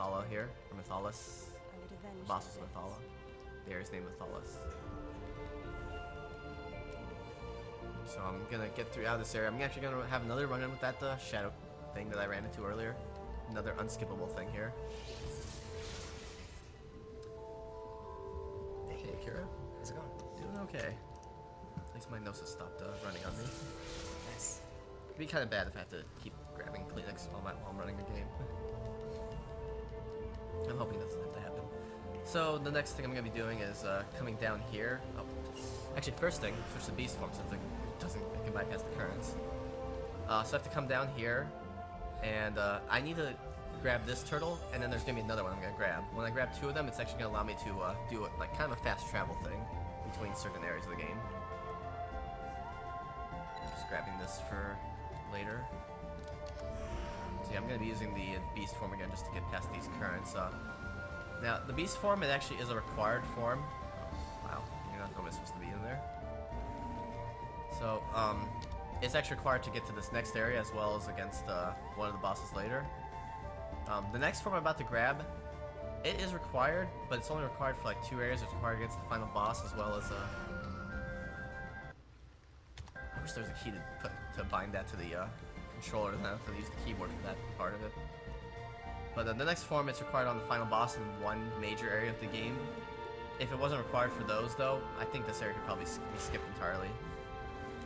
Mythala here, or Mythalis. The boss is Mythala. The area's name Mythalis. So I'm gonna get through out of this area. I'm actually gonna have another run-in with that shadow thing that I ran into earlier. Another unskippable thing here. Hey, Kira. How's it going? Doing okay. At least my nose has stopped running on me. Nice. It'd be kind of bad if I have to keep grabbing Kleenex while I'm running a game. I'm hoping that doesn't have to happen. So the next thing I'm going to be doing is coming down here. Oh, actually, first thing, switch to beast form since it can bypass the currents. So I have to come down here, and I need to grab this turtle, and then there's going to be another one I'm going to grab. When I grab two of them, it's actually going to allow me to do it like kind of a fast travel thing between certain areas of the game. I'm just grabbing this for later. So yeah, I'm going to be using the beast form again just to get past these currents. Now, the beast form, it actually is a required form. Oh, wow, you're not normally supposed to be in there. So, it's actually required to get to this next area as well as against one of the bosses later. The next form I'm about to grab, it is required, but it's only required for like 2 areas. It's required against the final boss as well as I wish there was a key to bind that to the controller, and I have to use the keyboard for that part of it. But the next form, it's required on the final boss in one major area of the game. If it wasn't required for those, though, I think this area could probably be skipped entirely.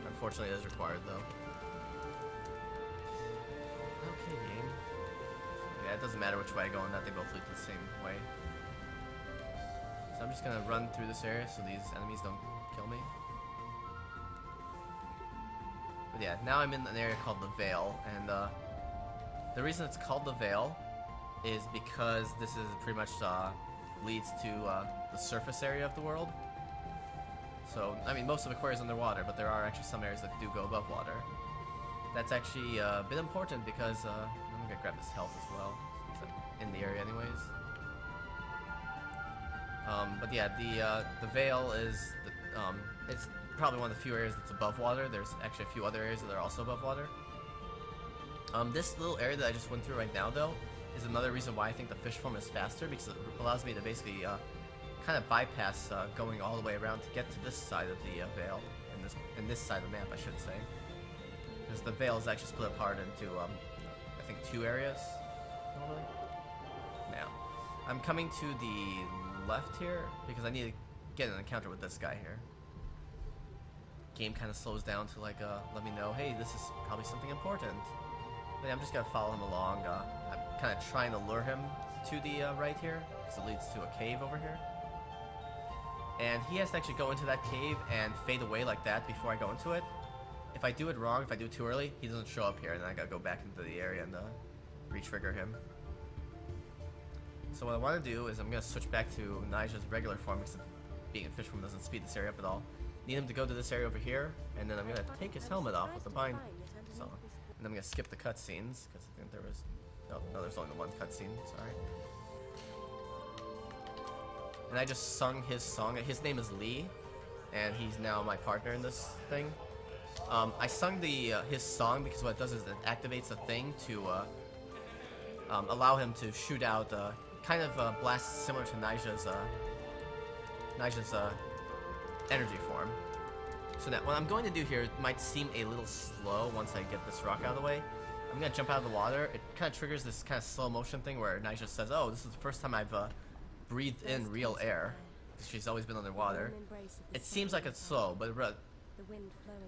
Unfortunately, it is required, though. Okay, game. Yeah, it doesn't matter which way I go on that, they both lead to the same way. So I'm just gonna run through this area so these enemies don't kill me. But yeah, now I'm in an area called the Veil, and the reason it's called the Veil is because this is pretty much leads to the surface area of the world. So, I mean, most of Aquaria is underwater, but there are actually some areas that do go above water. That's actually a bit important because I'm gonna grab this health as well, since I'm in the area anyways. But yeah, the Veil is it's probably one of the few areas that's above water. There's actually a few other areas that are also above water. This little area that I just went through right now, though, is another reason why I think the fish form is faster, because it allows me to basically kind of bypass going all the way around to get to this side of the Veil, in this side of the map, I should say. Because the Veil is actually split apart into, I think, 2 areas, normally. Now, I'm coming to the left here, because I need to get an encounter with this guy here. Game kind of slows down to, like, let me know, hey, this is probably something important. But yeah, I'm just gonna follow him along. I'm kind of trying to lure him to the right here, because it leads to a cave over here. And he has to actually go into that cave and fade away like that before I go into it. If I do it wrong, if I do it too early, he doesn't show up here, and then I gotta go back into the area and re-trigger him. So what I want to do is I'm gonna switch back to Nija's regular form, because being a fish form doesn't speed this area up at all. Need him to go to this area over here, and then I'm gonna take his helmet off with the bind. So, and I'm gonna skip the cutscenes because I think there was no, there's only the one cutscene. Sorry. And I just sung his song. His name is Lee, and he's now my partner in this thing. I sung his song because what it does is it activates a thing to allow him to shoot out kind of blasts similar to Nija's energy form. So now, what I'm going to do here might seem a little slow once I get this rock out of the way. I'm going to jump out of the water. It kind of triggers this kind of slow motion thing where Nija says, oh, this is the first time I've breathed in real air. She's always been underwater. It seems like it's slow, but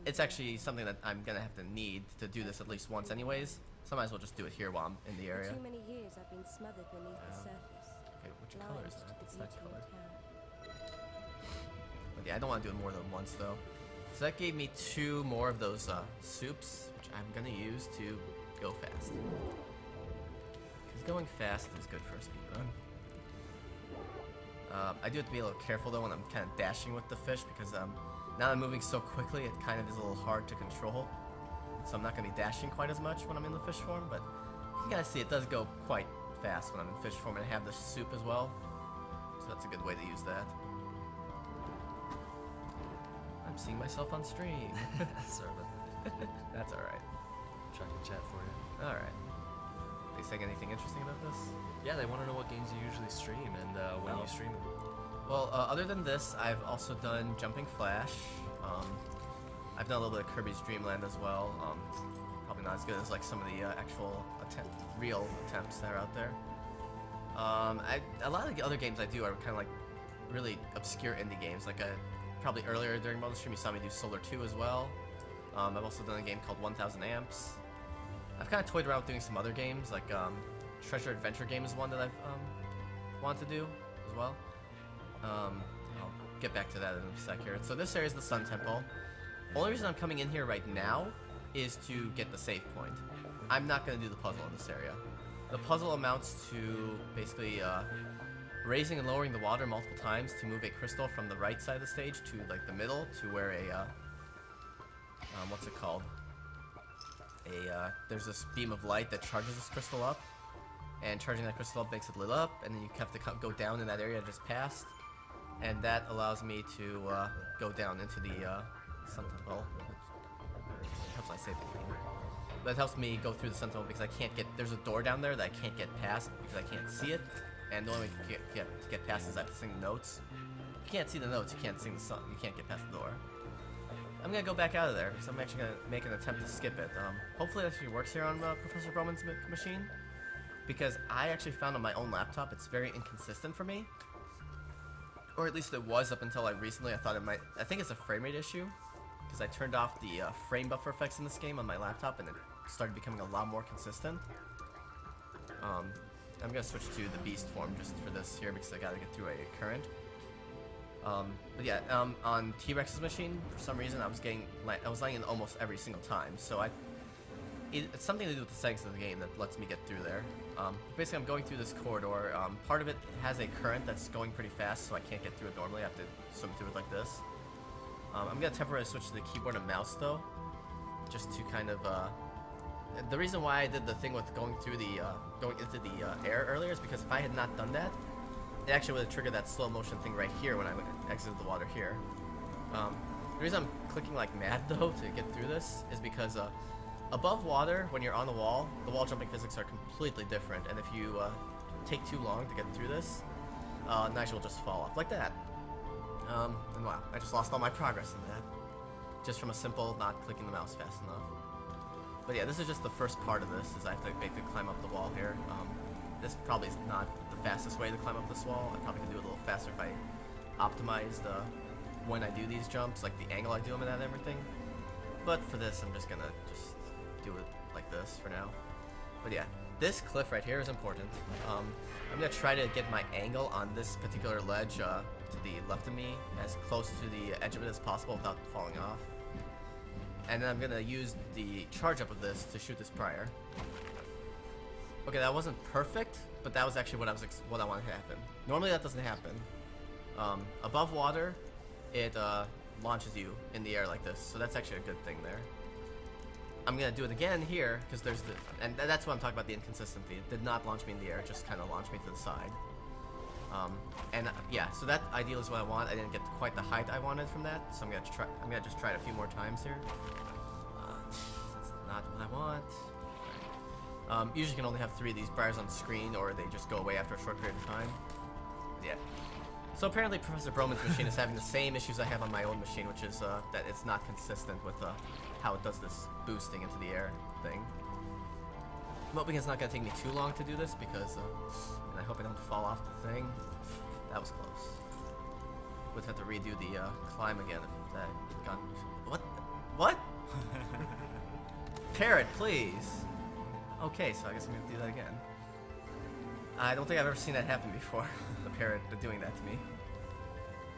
it's actually something that I'm going to have to need to do this at least once anyways. So I might as well just do it here while I'm in the area. For too many years I've been smothered beneath the surface. Okay, which color is that? It's that color. But yeah, I don't want to do it more than once though. So that gave me 2 more of those soups, which I'm gonna use to go fast. Because going fast is good for a speedrun. I do have to be a little careful though when I'm kind of dashing with the fish, because now that I'm moving so quickly, it kind of is a little hard to control. So I'm not gonna be dashing quite as much when I'm in the fish form, but you guys see it does go quite fast when I'm in fish form, and I have the soup as well. So that's a good way to use that. I'm seeing myself on stream. Sorry about that. That's alright. Trying to chat for you. Alright. Are you saying anything interesting about this? Yeah, they want to know what games you usually stream and when Oh. you stream them. Well, other than this, I've also done Jumping Flash. I've done a little bit of Kirby's Dream Land as well. Probably not as good as like some of the actual real attempts that are out there. A lot of the other games I do are kind of like really obscure indie games. Like probably earlier during Mother Stream, you saw me do Solar 2 as well. I've also done a game called 1000 Amps. I've kind of toyed around with doing some other games, like Treasure Adventure Game is one that I've wanted to do as well. I'll get back to that in a sec here. So this area is the Sun Temple. Only reason I'm coming in here right now is to get the save point. I'm not going to do the puzzle in this area. The puzzle amounts to basically raising and lowering the water multiple times to move a crystal from the right side of the stage to like the middle to where a what's it called? There's this beam of light that charges this crystal up, and charging that crystal up makes it lit up, and then you have to go down in that area I just passed, and that allows me to go down into the Sun Temple. Helps I say that. That helps me go through the Sun Temple because I can't get. There's a door down there that I can't get past because I can't see it, and the only way to get past is I have to sing the notes. If you can't see the notes, you can't sing the song. You can't get past the door. I'm gonna go back out of there because I'm actually gonna make an attempt to skip it. Hopefully that actually works here on Professor Bowman's machine, because I actually found on my own laptop it's very inconsistent for me, or at least it was up until like recently. I thought it might. I think it's a frame rate issue because I turned off the frame buffer effects in this game on my laptop and it started becoming a lot more consistent. I'm gonna switch to the beast form just for this here because I gotta get through a current. But yeah, on T-Rex's machine, for some reason I was lying in almost every single time. So it's something to do with the settings of the game that lets me get through there. Basically, I'm going through this corridor. Part of it has a current that's going pretty fast, so I can't get through it normally. I have to swim through it like this. I'm gonna temporarily switch to the keyboard and mouse though, just to kind of. The reason why I did the thing with going into the air earlier is because if I had not done that, it actually would have triggered that slow motion thing right here when I exited the water here. The reason I'm clicking like mad though to get through this is because above water, when you're on the wall jumping physics are completely different, and if you take too long to get through this, Nigel will just fall off like that. And wow, I just lost all my progress in that, just from a simple not clicking the mouse fast enough. But yeah, this is just the first part of this, is I have to basically climb up the wall here. This probably is not the fastest way to climb up this wall. I probably could do it a little faster if I optimized when I do these jumps, like the angle I do them at and everything. But for this, I'm just gonna do it like this for now. But yeah, this cliff right here is important. I'm gonna try to get my angle on this particular ledge to the left of me as close to the edge of it as possible without falling off. And then I'm gonna use the charge up of this to shoot this prior. Okay, that wasn't perfect, but that was actually what I wanted to happen. Normally that doesn't happen. Above water, it launches you in the air like this, so that's actually a good thing there. I'm gonna do it again here because there's and that's what I'm talking about, the inconsistency. It did not launch me in the air; it just kind of launched me to the side. Yeah, so that ideal is what I want. I didn't get quite the height I wanted from that, so I'm gonna just try it a few more times here. That's not what I want. Usually you can only have 3 of these briars on screen, or they just go away after a short period of time. Yeah. So apparently Professor Broman's machine is having the same issues I have on my own machine, which is that it's not consistent with how it does this boosting into the air thing. I'm hoping it's not going to take me too long to do this because, and I hope I don't fall off the thing. That was close. Would have to redo the climb again if that got... What? Parrot, please! Okay, so I guess I'm going to do that again. I don't think I've ever seen that happen before, the parrot doing that to me.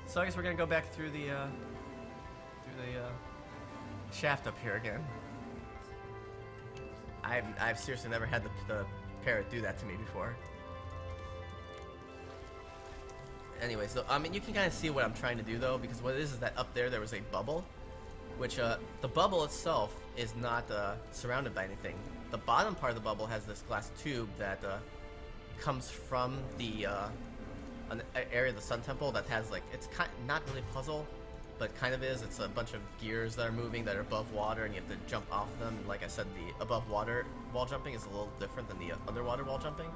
So I guess we're going to go back through the shaft up here again. I've seriously never had the parrot do that to me before. Anyway, so I mean, you can kind of see what I'm trying to do though, because what it is that up there was a bubble, which the bubble itself is not surrounded by anything. The bottom part of the bubble has this glass tube that comes from the an area of the Sun Temple that has like, it's not really a puzzle, but kind of is. It's a bunch of gears that are moving that are above water, and you have to jump off them. Like I said, the above water wall jumping is a little different than the underwater wall jumping.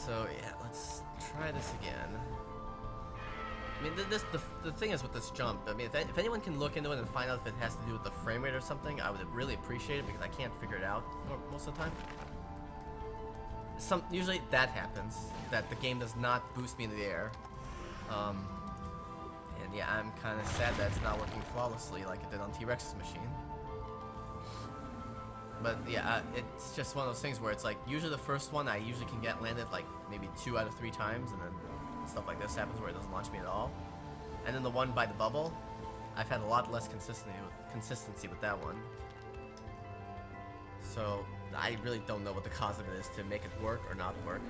So yeah, let's try this again. I mean, the thing is with this jump. I mean, if anyone can look into it and find out if it has to do with the frame rate or something, I would really appreciate it because I can't figure it out most of the time. Usually that happens, that the game does not boost me into the air. And yeah, I'm kind of sad that it's not working flawlessly like it did on T-Rex's machine. But yeah, it's just one of those things where it's like, usually the first one I usually can get landed like maybe 2 out of 3 times, and then stuff like this happens where it doesn't launch me at all. And then the one by the bubble, I've had a lot less consistency with that one. So I really don't know what the cause of it is to make it work or not work.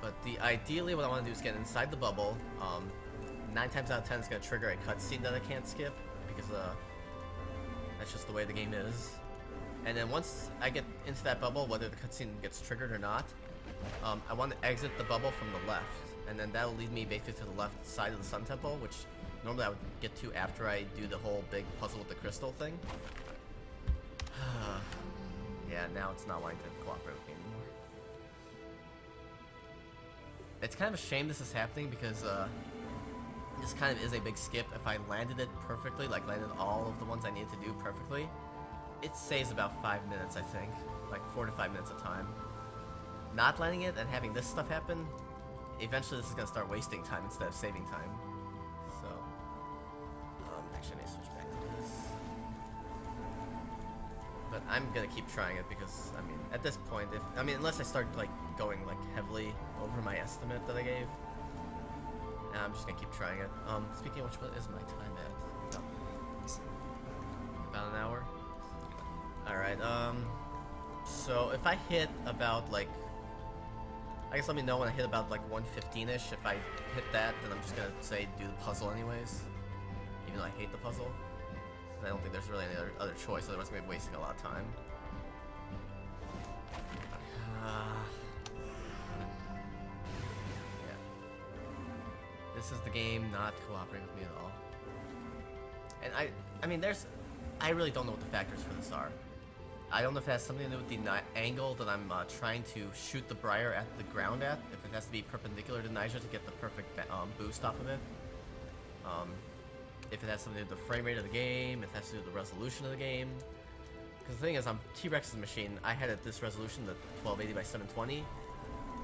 But ideally what I want to do is get inside the bubble. 9 times out of 10 it's going to trigger a cutscene that I can't skip, because that's just the way the game is. And then once I get into that bubble, whether the cutscene gets triggered or not, I want to exit the bubble from the left, and then that'll lead me basically to the left side of the Sun Temple, which normally I would get to after I do the whole big puzzle with the crystal thing. Yeah, now it's not wanting to cooperate with me anymore. It's kind of a shame this is happening because this kind of is a big skip. If I landed it perfectly, like landed all of the ones I needed to do perfectly, it saves about 5 minutes, I think. Like 4 to 5 minutes of time. Not landing it and having this stuff happen, eventually this is going to start wasting time instead of saving time. So, actually I need to switch back to this. But I'm going to keep trying it because, I mean, at this point, unless I start like going like heavily over my estimate that I gave, I'm just going to keep trying it. Speaking of which, what is my time at? Oh. About an hour? Alright, so if I hit about like, I guess let me know when I hit about like 115-ish. If I hit that, then I'm just gonna say do the puzzle anyways, even though I hate the puzzle. I don't think there's really any other choice, otherwise I'm gonna be wasting a lot of time. Yeah. This is the game not cooperating with me at all. And I mean, I really don't know what the factors for this are. I don't know if it has something to do with the angle that I'm trying to shoot the Briar at the ground at, if it has to be perpendicular to Nyjah to get the perfect boost off of it. If it has something to do with the frame rate of the game, if it has to do with the resolution of the game. Because the thing is, on T-Rex's machine, I had this resolution, the 1280 by 720,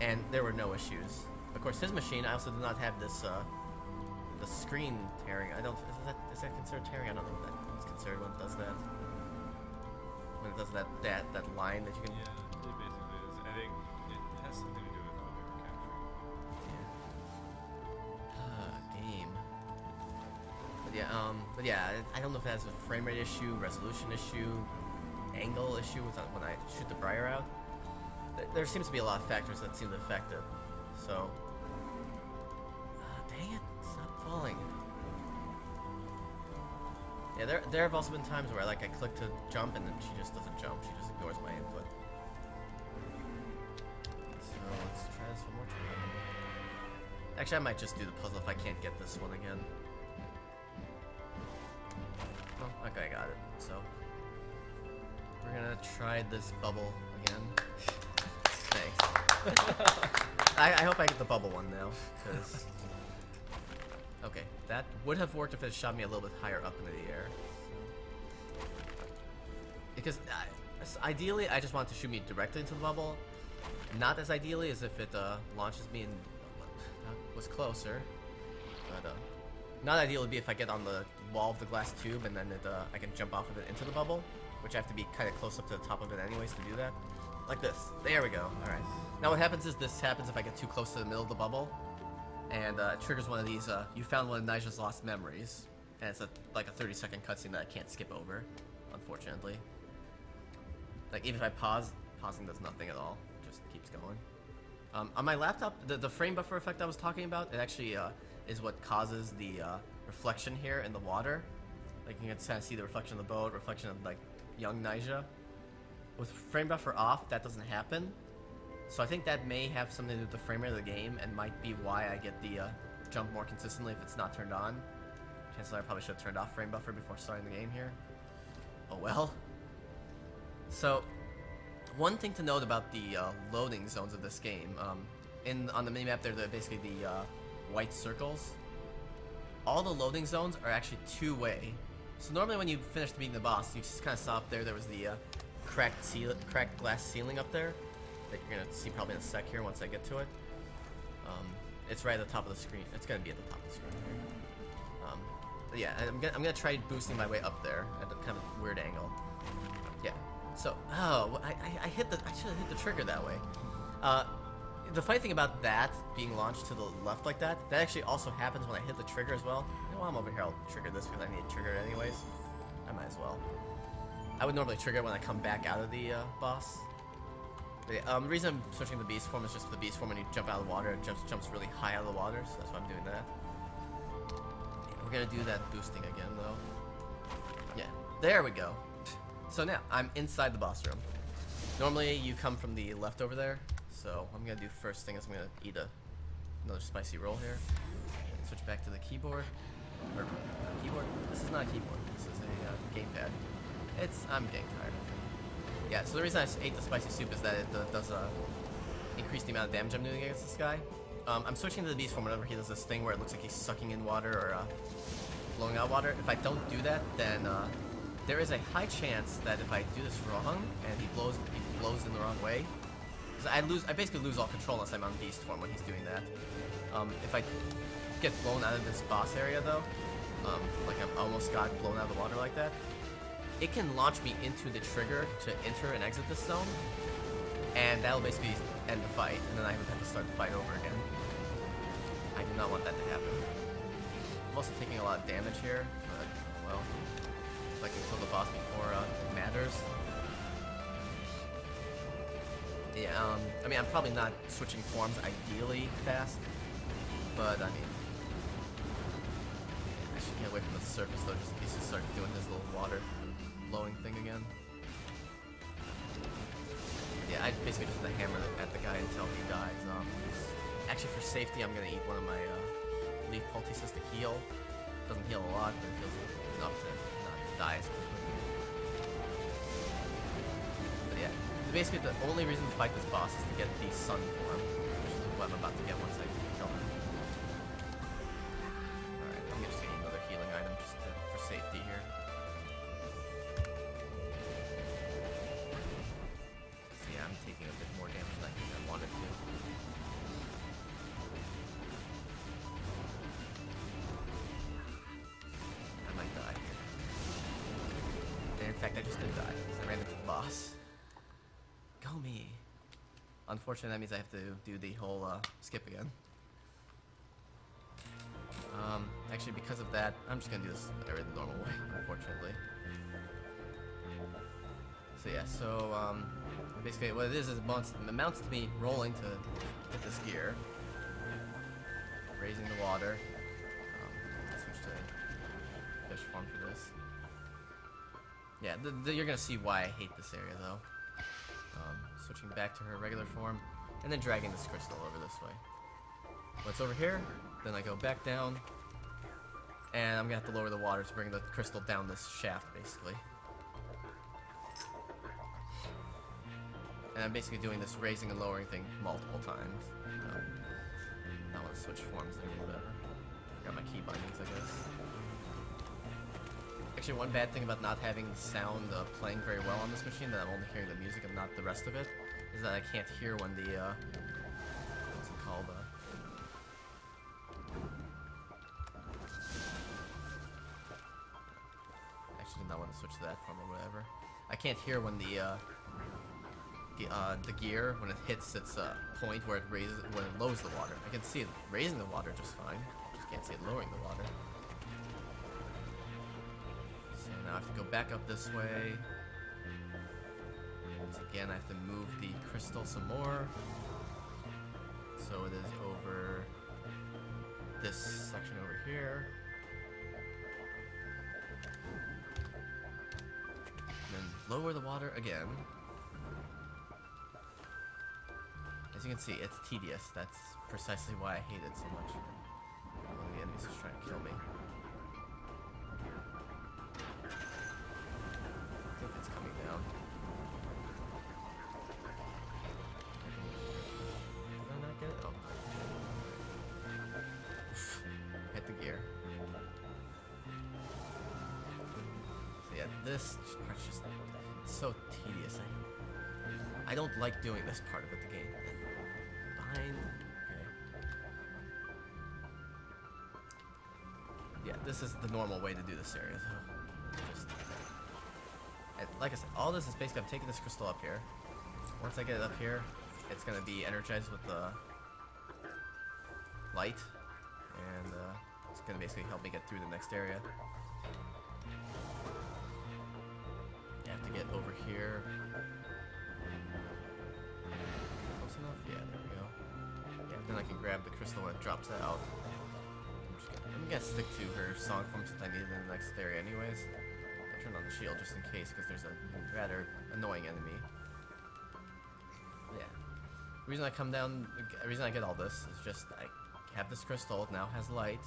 and there were no issues. Of course, his machine, I also did not have this, the screen tearing. Is that considered tearing? I don't know what that's considered when it does that. When it does that line that you can... Yeah, it basically is. I think it has something to do with how they were capturing. Yeah. Game. But yeah, I don't know if that has a frame rate issue, resolution issue, angle issue with when I shoot the Briar out. There seems to be a lot of factors that seem to affect it. So... dang it, stop falling. Yeah, there have also been times where like I click to jump and then she just doesn't jump, she just ignores my input. So let's try this one more time. Actually, I might just do the puzzle if I can't get this one again. Oh, okay, I got it. So we're gonna try this bubble again. Thanks. I hope I get the bubble one now, because... Okay, that would have worked if it shot me a little bit higher up into the air. So. Because ideally, I just want it to shoot me directly into the bubble. Not as ideally as if it launches me in... That was closer. But not ideal would be if I get on the wall of the glass tube and then I can jump off of it into the bubble, which I have to be kind of close up to the top of it anyways to do that. Like this. There we go. Alright. Now what happens is this happens if I get too close to the middle of the bubble. And it triggers one of these, you found one of Nyjah's lost memories. And it's like a 30-second cutscene that I can't skip over, unfortunately. Like, even if I pause, pausing does nothing at all. It just keeps going. On my laptop, the frame buffer effect I was talking about, it actually is what causes the reflection here in the water. Like, you can kind of see the reflection of the boat, reflection of, like, young Nyjah. With frame buffer off, that doesn't happen. So I think that may have something to do with the frame rate of the game and might be why I get the jump more consistently if it's not turned on. Chances are I probably should have turned off frame buffer before starting the game here. Oh well. So, One thing to note about the loading zones of this game, on the minimap they're basically the white circles. All the loading zones are actually two-way. So normally when you finish beating the boss, you just kind of saw up there was the cracked glass ceiling up there that you're gonna see probably in a sec here once I get to it. It's right at the top of the screen. It's gonna be at the top of the screen here. But yeah, I'm gonna try boosting my way up there at a kind of weird angle. Yeah. So, I should have hit the trigger that way. The funny thing about that being launched to the left like that actually also happens when I hit the trigger as well. You know, while I'm over here, I'll trigger this because I need to trigger it anyways. I might as well. I would normally trigger it when I come back out of the boss. But yeah, the reason I'm switching to the beast form is just for the beast form when you jump out of the water, it jumps really high out of the water, so that's why I'm doing that. We're gonna do that boosting again though. Yeah, there we go. So now, I'm inside the boss room. Normally you come from the left over there, so what I'm gonna do first thing is I'm gonna eat another spicy roll here. And switch back to the keyboard. Or, keyboard? This is not a keyboard, this is a gamepad. I'm getting tired of it. Yeah, so the reason I ate the spicy soup is that it does increase the amount of damage I'm doing against this guy. I'm switching to the beast form whenever he does this thing where it looks like he's sucking in water or blowing out water. If I don't do that, then there is a high chance that if I do this wrong and he blows in the wrong way, because I basically lose all control unless I'm on beast form when he's doing that. If I get blown out of this boss area though, like I almost got blown out of the water like that, it can launch me into the trigger to enter and exit this zone, and that'll basically end the fight, and then I would have to start the fight over again. I do not want that to happen. I'm also taking a lot of damage here, but, well, if I can kill the boss before it matters. Yeah, I mean, I'm probably not switching forms ideally fast, but, I mean, I should get away from the surface, though, just in case he starts doing his little water blowing thing again. Yeah, I basically just have to hammer at the guy until he dies. Actually, for safety, I'm gonna eat one of my leaf poultices to heal. Doesn't heal a lot, but it heals enough to not die as quickly. But yeah, basically the only reason to fight this boss is to get the sun form, which is what I'm about to get once I kill him. Alright, I'm just gonna eat another healing item just for safety here. I'm taking a bit more damage than I think I wanted to. I might die here. And in fact, I just did die because I ran into the boss. Go me. Unfortunately, that means I have to do the whole skip again. Actually, because of that, I'm just gonna do this the normal way, unfortunately. So yeah, basically what it is amounts to me rolling to hit this gear, raising the water. I'll switch to fish form for this. Yeah, you're gonna see why I hate this area though. Switching back to her regular form, and then dragging this crystal over this way. Once over here, then I go back down, and I'm gonna have to lower the water to bring the crystal down this shaft, basically. And I'm basically doing this raising and lowering thing multiple times. I want to switch forms there, whatever. Forgot my key bindings, I guess. Actually, one bad thing about not having the sound playing very well on this machine, that I'm only hearing the music and not the rest of it, is that I can't hear when the, what's it called, actually did not want to switch to that form or whatever. I can't hear when the gear, when it hits its point where it lowers the water. I can see it raising the water just fine. Just can't see it lowering the water. So now I have to go back up this way. Once again, I have to move the crystal some more. So it is over this section over here. And then lower the water again. As you can see, it's tedious. That's precisely why I hate it so much. One of the enemies is trying to kill me. I think it's coming down. this part's just it's so tedious. I don't like doing this part of it, the game. Bind. Okay. Yeah, this is the normal way to do this area, though. Just, and like I said, all this is basically I'm taking this crystal up here. Once I get it up here, it's gonna be energized with the light, and it's gonna basically help me get through the next area. You have to get over here. Close enough? Yeah, there we go. Yeah, then I can grab the crystal when it drops out. I'm gonna stick to her song form since I need it in the next area anyways. I turn on the shield just in case because there's a rather annoying enemy. Yeah. The reason I come down, the reason I get all this is just I have this crystal, it now has light.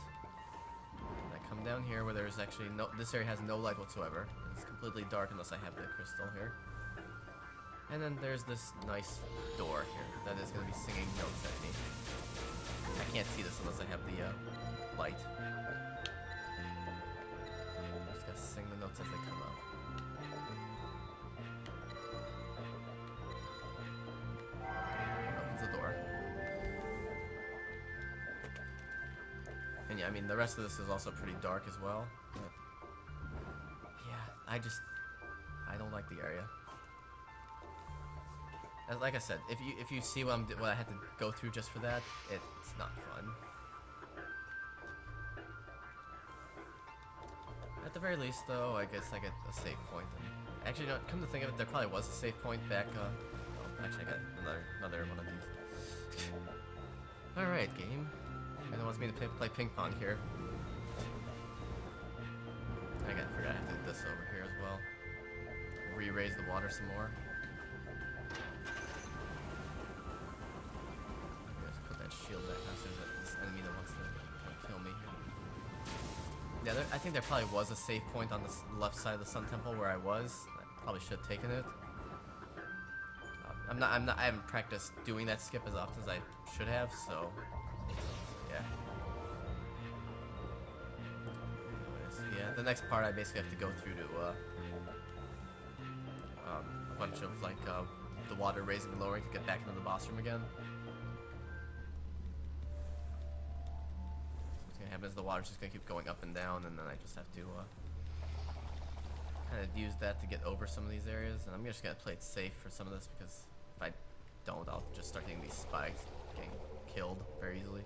And I come down here where there's actually no, this area has no light whatsoever. It's completely dark unless I have the crystal here. And then there's this nice door here that is going to be singing notes at me. I can't see this unless I have the light. I'm just going to sing the notes as they come up. Opens the door. And yeah, I mean, the rest of this is also pretty dark as well. But yeah, I don't like the area. As like I said, if you see what I had to go through just for that, it's not fun. At the very least, though, I guess I get a save point. Actually, no, come to think of it, there probably was a save point back. Oh, actually, I got another one of these. All right, game. It wants me to play ping pong here. I forgot I have to do this over here as well. Re-raise the water some more. Just put that shield back now so there's this enemy that wants to kill me. Yeah, I think there probably was a save point on the left side of the Sun Temple where I was. I probably should have taken it. I haven't practiced doing that skip as often as I should have, so yeah. Anyways, yeah, the next part I basically have to go through to a bunch of like the water raising and lowering to get back into the boss room again. So what's gonna happen is the water's just gonna keep going up and down, and then I just have to kind of use that to get over some of these areas. And I'm just gonna play it safe for some of this because if I don't, I'll just start hitting these spikes, getting killed very easily.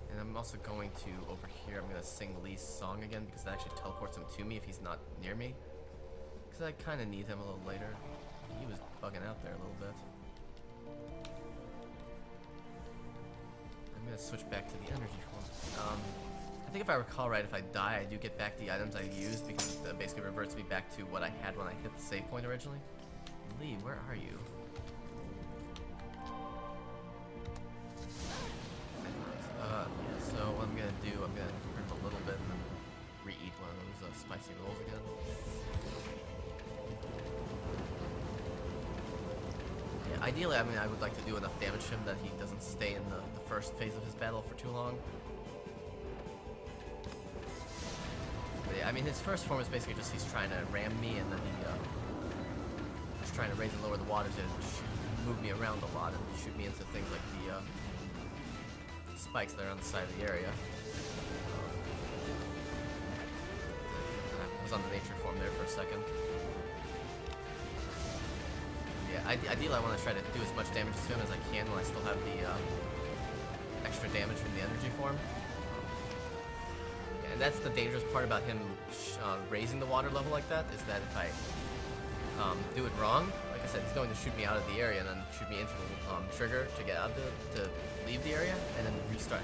And I'm also going to, over here, I'm going to sing Lee's song again because that actually teleports him to me if he's not near me. Because I kind of need him a little later. He was bugging out there a little bit. I'm going to switch back to the energy form. I think if I recall right, if I die, I do get back the items I used because it basically reverts me back to what I had when I hit the save point originally. Lee, where are you? Yeah, so what I'm gonna do, I'm gonna hurt him a little bit and then re-eat one of those spicy rolls again. Yeah, ideally, I mean, I would like to do enough damage to him that he doesn't stay in the first phase of his battle for too long. But yeah, I mean, his first form is basically just he's trying to ram me, and then he's trying to raise and lower the water to move me around a lot and shoot me into things like the spikes that are on the side of the area. I was on the nature form there for a second. Yeah, ideally I want to try to do as much damage to him as I can when I still have the extra damage from the energy form. Yeah, and that's the dangerous part about him raising the water level like that, is that if I do it wrong, like I said, he's going to shoot me out of the area and then shoot me into the trigger to get out of it, to leave the area, and then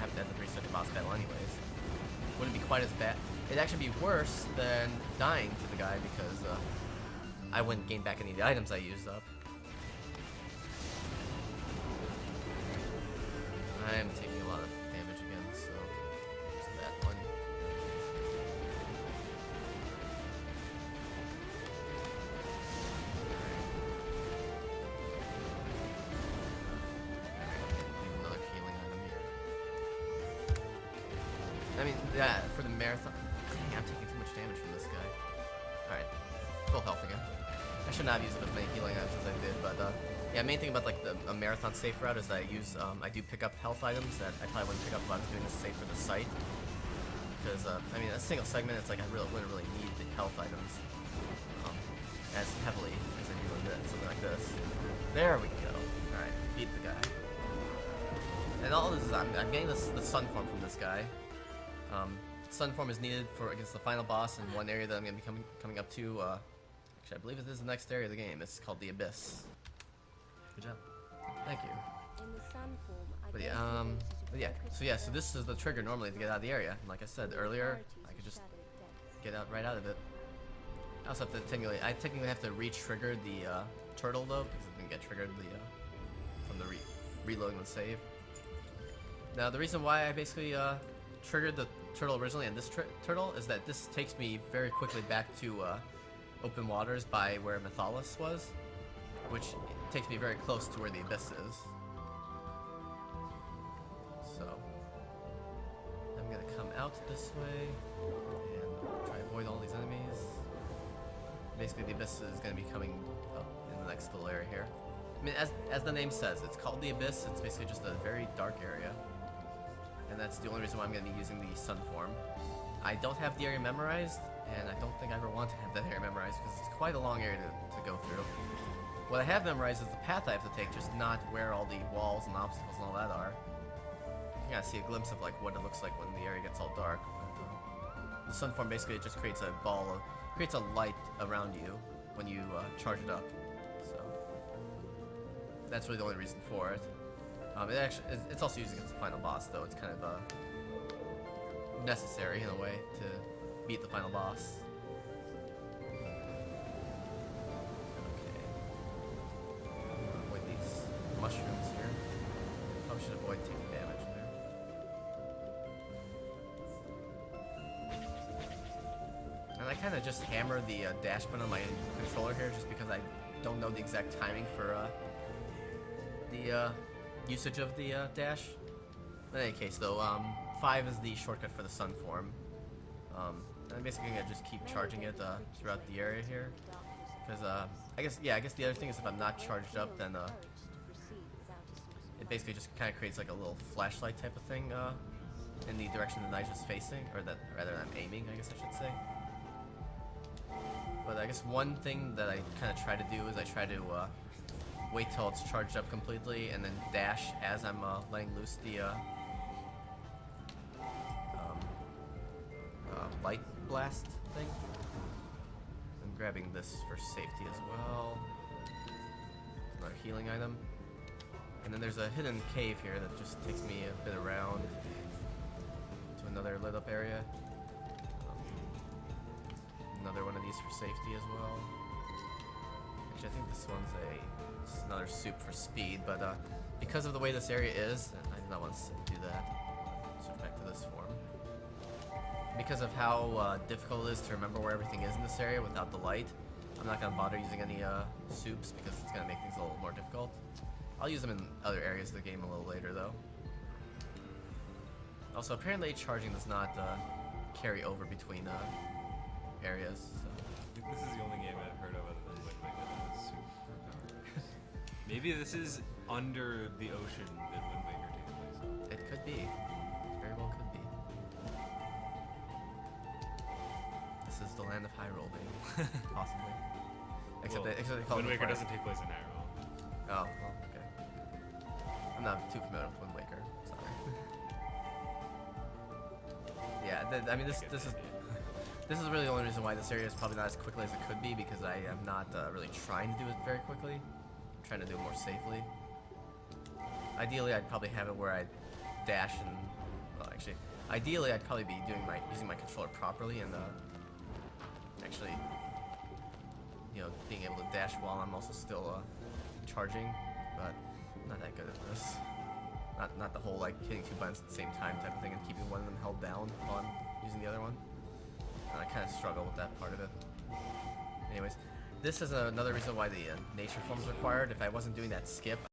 have to restart the boss battle anyways. Wouldn't be quite as bad. It'd actually be worse than dying to the guy because I wouldn't gain back any of the items I used up. I am taking a lot of damage again, so there's that one. Another healing item here. I mean, yeah, for the marathon. Yeah, I'm taking too much damage from this guy. Alright, full health again. I should not have used as many healing items as I did, but yeah, main thing about like a marathon safe route is that I do pick up health items that I probably wouldn't pick up if I was doing this safe for the site. Because I mean, a single segment, it's like I wouldn't really need the health items as heavily as I do in something like this. There we go. All right, beat the guy. And all this is I'm getting the sun form from this guy. Sun form is needed against the final boss in one area that I'm gonna be coming up to. Actually, I believe this is the next area of the game. It's called the Abyss. Good job. Thank you. In the sun form, I But gave yeah, the ability to focus so this is the trigger normally to get out of the area. And like I said earlier, I could just get out right out of it. I also have to technically have to re-trigger the turtle though, because it didn't get triggered from the reloading the save. Now the reason why I basically triggered the turtle originally and this turtle is that this takes me very quickly back to open waters by where Mythalis was, which takes me very close to where the Abyss is. So I'm gonna come out this way and try to avoid all these enemies. Basically, the Abyss is gonna be coming up in the next little area here. I mean, as the name says, it's called the Abyss. It's basically just a very dark area, and that's the only reason why I'm gonna be using the sun form. I don't have the area memorized, and I don't think I ever want to have that area memorized because it's quite a long area to go through. What I have memorized is the path I have to take, just not where all the walls and obstacles and all that are. You gotta see a glimpse of like what it looks like when the area gets all dark. But, the sun form basically just creates a light around you when you charge it up. So that's really the only reason for it. It's also used against the final boss though. It's kind of necessary in a way to beat the final boss. Avoid these mushrooms here. Probably should avoid taking damage there. And I kind of just hammer the dash button on my controller here just because I don't know the exact timing for the usage of the dash. In any case though, 5 is the shortcut for the sun form. I'm basically gonna just keep charging it throughout the area here. Because I guess the other thing is if I'm not charged up, then it basically just kind of creates like a little flashlight type of thing in the direction the knife is facing, or that rather I'm aiming, I guess I should say. But I guess one thing that I kind of try to do is I try to wait till it's charged up completely and then dash as I'm letting loose the light blast thing. I'm grabbing this for safety as well. Another healing item. And then there's a hidden cave here that just takes me a bit around to another lit up area. Another one of these for safety as well. Actually, I think this one's another soup for speed, but because of the way this area is, I do not want to do that. Switch back to this form. Because of how difficult it is to remember where everything is in this area without the light, I'm not going to bother using any soups because it's going to make things a little more difficult. I'll use them in other areas of the game a little later though. Also, apparently charging does not carry over between areas. So. I think this is the only game I've heard of other than Wind Waker that has superpowers. Maybe this is under the ocean that Wind Waker takes place on. It could be. It very well could be. This is the land of Hyrule, baby. Possibly. Except they call Wind it Waker Fire. doesn't take place in Hyrule. Oh, well, okay. I'm not too familiar with Wind Waker. Sorry. Yeah, I mean this is really the only reason why this area is probably not as quickly as it could be, because I am not really trying to do it very quickly. I'm trying to do it more safely. Ideally, I'd probably have it where I dash and, well, actually, ideally I'd probably be using my controller properly and actually, you know, being able to dash while I'm also still charging, but I'm not that good at this. Not the whole like hitting 2 buttons at the same time type of thing and keeping one of them held down while I'm using the other one. And I kind of struggle with that part of it. Anyways, this is another reason why the nature form is required. If I wasn't doing that skip,